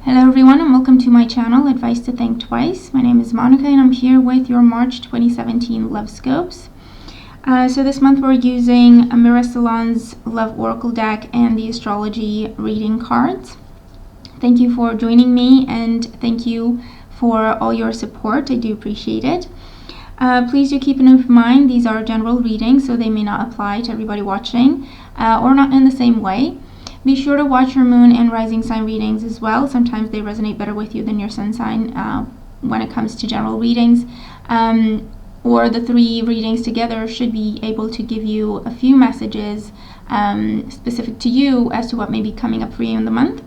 Hello everyone and welcome to my channel, Advice to Think Twice. My name is Monica and I'm here with your March 2017 Lovescopes. So this month we're using Mirror Salon's Love Oracle deck and the astrology reading cards. Thank you for joining me and thank you for all your support. I do appreciate it. Please do keep in mind these are general readings, so they may not apply to everybody watching or not in the same way. Be sure to watch your moon and rising sign readings as well. Sometimes they resonate better with you than your sun sign when it comes to general readings. Or the three readings together should be able to give you a few messages specific to you as to what may be coming up for you in the month.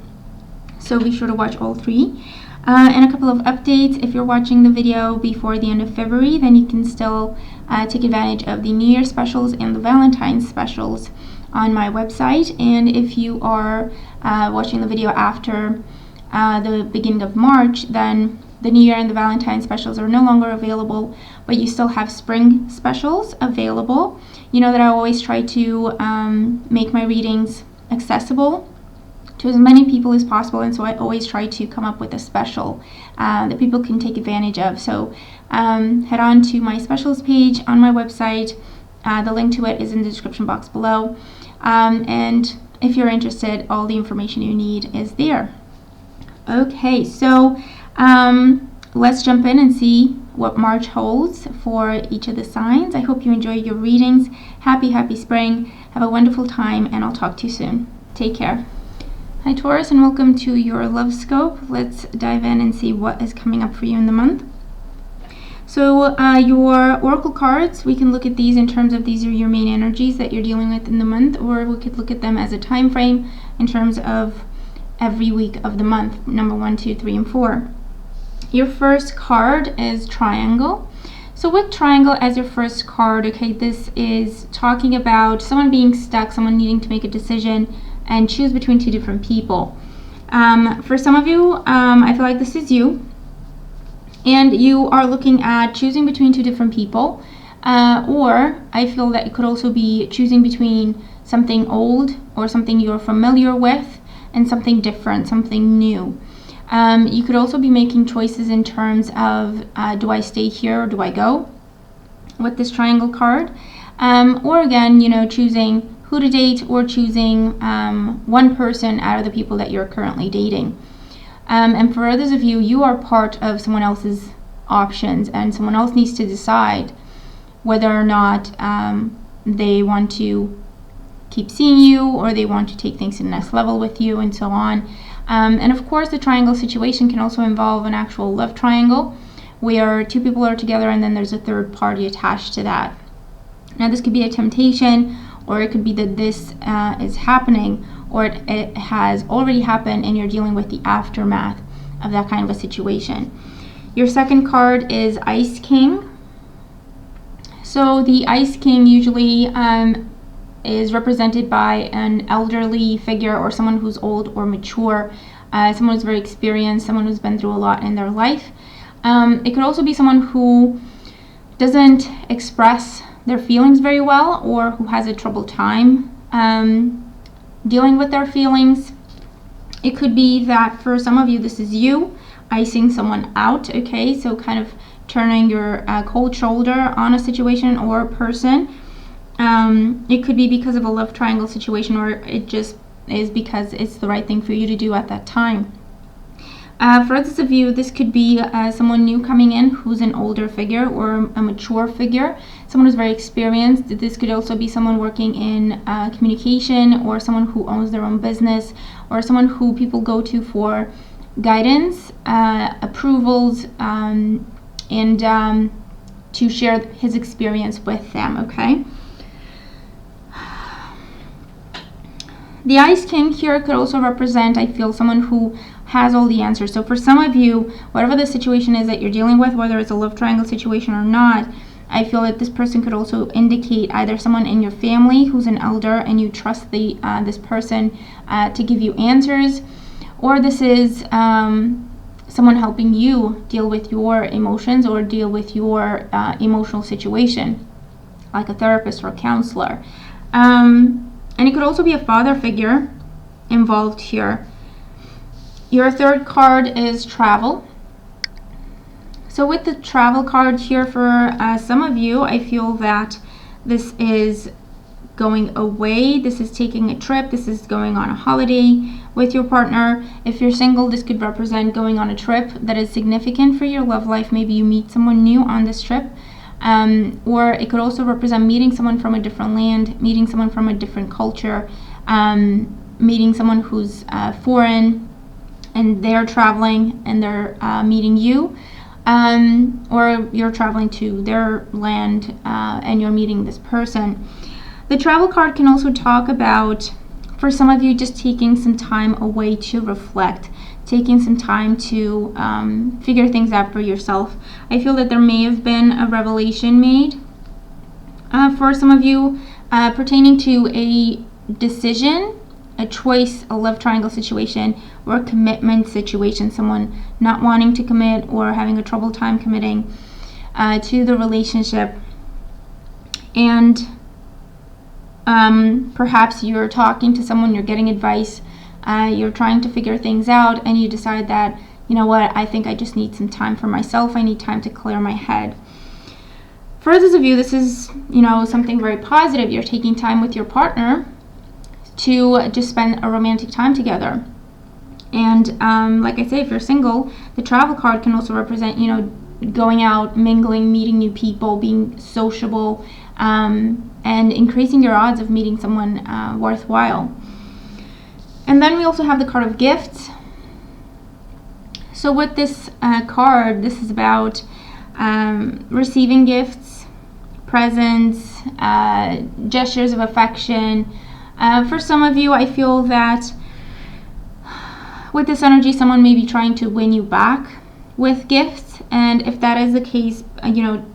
So be sure to watch all three. And a couple of updates. If you're watching the video before the end of February, then you can still take advantage of the New Year specials and the Valentine's specials on my website. And if you are watching the video after the beginning of March, then the New Year and the Valentine specials are no longer available, but you still have spring specials available. You know that I always try to make my readings accessible to as many people as possible, and so I always try to come up with a special that people can take advantage of. So head on to my specials page on my website. The link to it is in the description box below. And if you're interested, all the information you need is there. Okay, so let's jump in and see what March holds for each of the signs. I hope you enjoy your readings. Happy spring. Have a wonderful time, and I'll talk to you soon. Take care. Hi Taurus, and welcome to your Lovescope. Let's dive in and see what is coming up for you in the month. So your oracle cards, we can look at these in terms of these are your main energies that you're dealing with in the month, or we could look at them as a time frame in terms of every week of the month, number 1, 2, 3, and 4. Your first card is Triangle. So with Triangle as your first card, okay, this is talking about someone being stuck, someone needing to make a decision and choose between two different people. For some of you, I feel like this is you. And you are looking at choosing between two different people, or I feel that it could also be choosing between something old or something you're familiar with and something different, something new. You could also be making choices in terms of do I stay here or do I go with this Triangle card, or again, you know, choosing who to date or choosing one person out of the people that you're currently dating. And for others of you, you are part of someone else's options, and someone else needs to decide whether or not they want to keep seeing you or they want to take things to the next level with you, and so on. And of course, the triangle situation can also involve an actual love triangle where two people are together and then there's a third party attached to that. Now, this could be a temptation, or it could be that this is happening, or it has already happened and you're dealing with the aftermath of that kind of a situation. Your second card is Ice King. So the Ice King usually is represented by an elderly figure or someone who's old or mature, someone who's very experienced, someone who's been through a lot in their life. It could also be someone who doesn't express their feelings very well, or who has a troubled time dealing with their feelings. It could be that for some of you, this is you icing someone out, okay? So kind of turning your cold shoulder on a situation or a person. It could be because of a love triangle situation, or it just is because it's the right thing for you to do at that time. For others of you, this could be someone new coming in who's an older figure or a mature figure, someone who's very experienced. This could also be someone working in communication, or someone who owns their own business, or someone who people go to for guidance, approvals, and to share his experience with them, okay? The Ice King here could also represent, I feel, someone who has all the answers. So for some of you, whatever the situation is that you're dealing with, whether it's a love triangle situation or not, I feel that this person could also indicate either someone in your family who's an elder and you trust this person to give you answers, or this is someone helping you deal with your emotions or deal with your emotional situation, like a therapist or a counselor. And it could also be a father figure involved here. Your third card is travel. So with the travel card here, for some of you, I feel that this is going away. This is taking a trip. This is going on a holiday with your partner. If you're single, this could represent going on a trip that is significant for your love life. Maybe you meet someone new on this trip. Or it could also represent meeting someone from a different land, meeting someone from a different culture, meeting someone who's foreign, and they're traveling and they're meeting you. Or you're traveling to their land and you're meeting this person. The travel card can also talk about, for some of you, just taking some time away to reflect, taking some time to figure things out for yourself. I feel that there may have been a revelation made for some of you pertaining to a decision, a choice, a love triangle situation, or a commitment situation, someone not wanting to commit or having a trouble time committing to the relationship. And perhaps you're talking to someone, you're getting advice, you're trying to figure things out, and you decide that, you know what, I think I just need some time for myself. I need time to clear my head. For those of you, this is, something very positive. You're taking time with your partner to just spend a romantic time together. And like I say, if you're single, the travel card can also represent, going out, mingling, meeting new people, being sociable, and increasing your odds of meeting someone worthwhile. And then we also have the card of gifts. So with this card, this is about receiving gifts, presents, gestures of affection. For some of you, I feel that with this energy, someone may be trying to win you back with gifts. And if that is the case,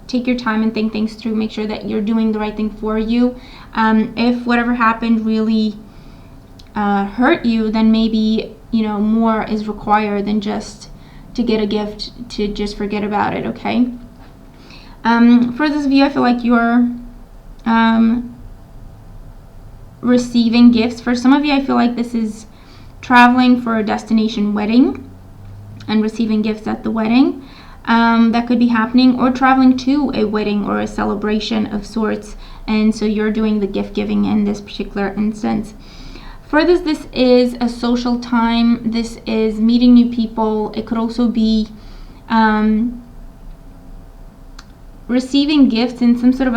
take your time and think things through. Make sure that you're doing the right thing for you. If whatever happened really hurt you, then maybe, more is required than just to get a gift to just forget about it, okay? For those of you, I feel like you're receiving gifts. For some of you, I feel like this is traveling for a destination wedding and receiving gifts at the wedding. That could be happening, or traveling to a wedding or a celebration of sorts, and so you're doing the gift giving in this particular instance. For this is a social time. This is meeting new people. It could also be receiving gifts in some sort of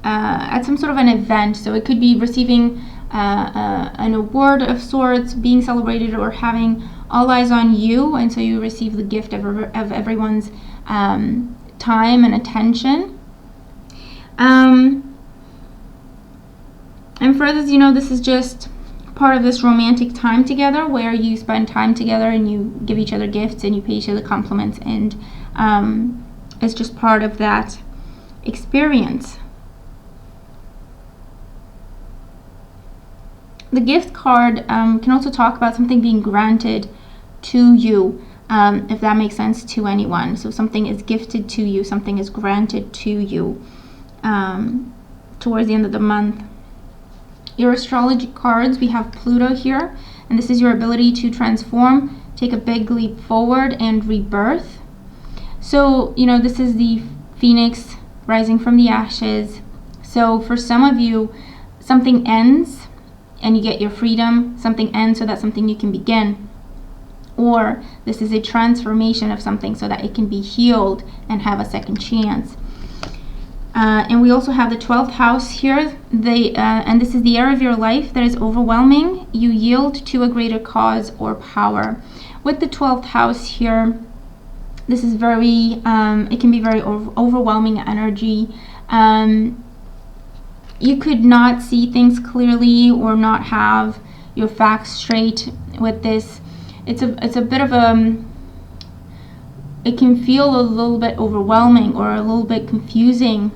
at some sort of an event. So it could be receiving an award of sorts, being celebrated, or having all eyes on you, and so you receive the gift of everyone's time and attention. And for others, this is just part of this romantic time together, where you spend time together and you give each other gifts and you pay each other compliments, and it's just part of that experience. The gift card can also talk about something being granted to you, if that makes sense to anyone. So something is gifted to you, something is granted to you towards the end of the month. Your astrology cards, we have Pluto here, and this is your ability to transform, take a big leap forward, and rebirth. So, this is the phoenix rising from the ashes. So for some of you, something ends and you get your freedom. Something ends so that something new can begin. Or this is a transformation of something so that it can be healed and have a second chance. And we also have the 12th house here. And this is the area of your life that is overwhelming. You yield to a greater cause or power. With the 12th house here, this is very, it can be very overwhelming energy. You could not see things clearly or not have your facts straight with this. It's a bit of it can feel a little bit overwhelming or a little bit confusing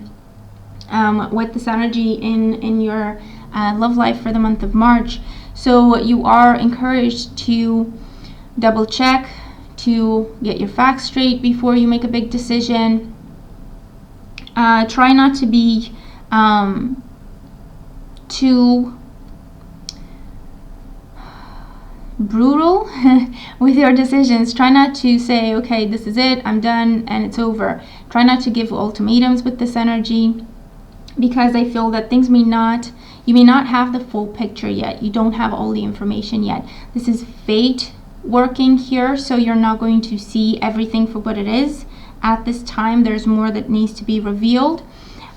with this energy in your love life for the month of March. So you are encouraged to double check, to get your facts straight before you make a big decision. Try not to be brutal with your decisions. Try not to say, okay, this is it, I'm done, and it's over. Try not to give ultimatums with this energy, because I feel that you may not have the full picture yet. You don't have all the information yet. This is fate working here, so you're not going to see everything for what it is at this time. There's more that needs to be revealed.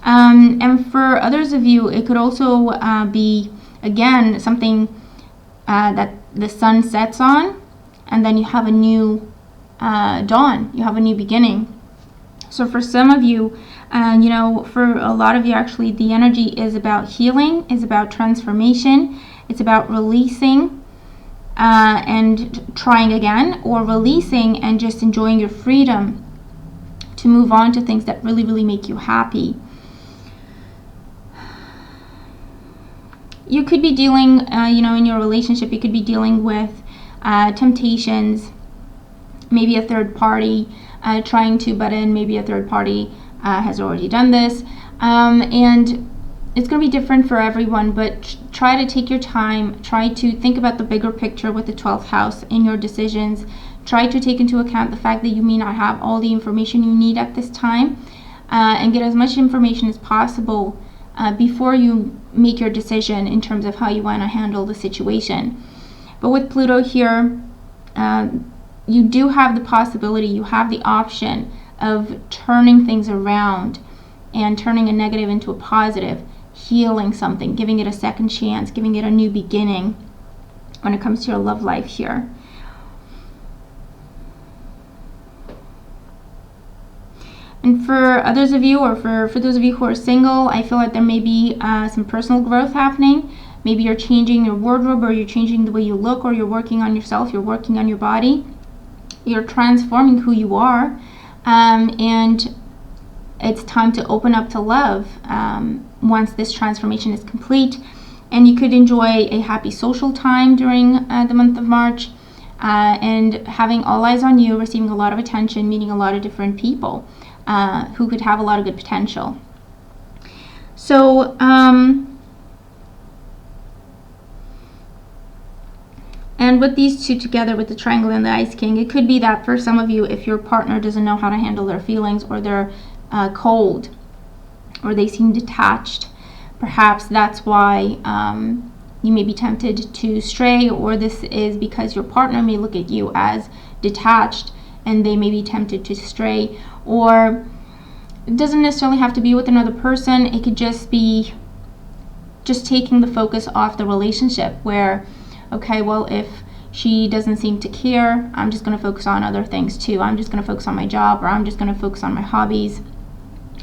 And for others of you, it could also be, again, something that the sun sets on, and then you have a new dawn. You have a new beginning. So for some of you, for a lot of you, actually, the energy is about healing, is about transformation. It's about releasing and trying again, or releasing and just enjoying your freedom to move on to things that really, really make you happy. You could be dealing, in your relationship, you could be dealing with temptations, maybe a third party trying to butt in, maybe a third party has already done this, and it's going to be different for everyone, but try to take your time, try to think about the bigger picture with the 12th house in your decisions. Try to take into account the fact that you may not have all the information you need at this time, and get as much information as possible before you make your decision in terms of how you want to handle the situation. But with Pluto here, you do have the possibility, you have the option of turning things around and turning a negative into a positive, healing something, giving it a second chance, giving it a new beginning when it comes to your love life here. And for others of you, or for those of you who are single, I feel like there may be some personal growth happening. Maybe you're changing your wardrobe, or you're changing the way you look, or you're working on yourself, you're working on your body. You're transforming who you are, and it's time to open up to love once this transformation is complete. And you could enjoy a happy social time during the month of March, and having all eyes on you, receiving a lot of attention, meeting a lot of different people who could have a lot of good potential. So and with these two together, with the triangle and the Ice King, it could be that for some of you, if your partner doesn't know how to handle their feelings, or they're cold, or they seem detached, perhaps that's why you may be tempted to stray, or this is because your partner may look at you as detached and they may be tempted to stray. Or it doesn't necessarily have to be with another person. It could just be just taking the focus off the relationship, where, okay, well, if she doesn't seem to care, I'm just going to focus on other things too. I'm just going to focus on my job, or I'm just going to focus on my hobbies,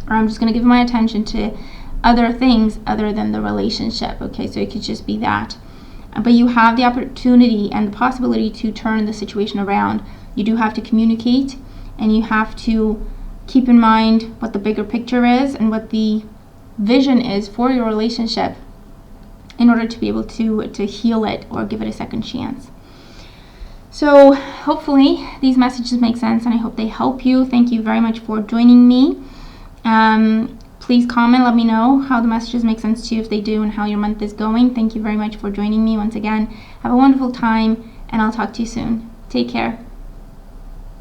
or I'm just going to give my attention to other things other than the relationship. Okay, so it could just be that. But you have the opportunity and the possibility to turn the situation around. You do have to communicate, and you have to keep in mind what the bigger picture is and what the vision is for your relationship, in order to be able to heal it or give it a second chance. So hopefully these messages make sense, and I hope they help you. Thank you very much for joining me. Please comment, let me know how the messages make sense to you, if they do, and how your month is going. Thank you very much for joining me once again. Have a wonderful time, and I'll talk to you soon. Take care.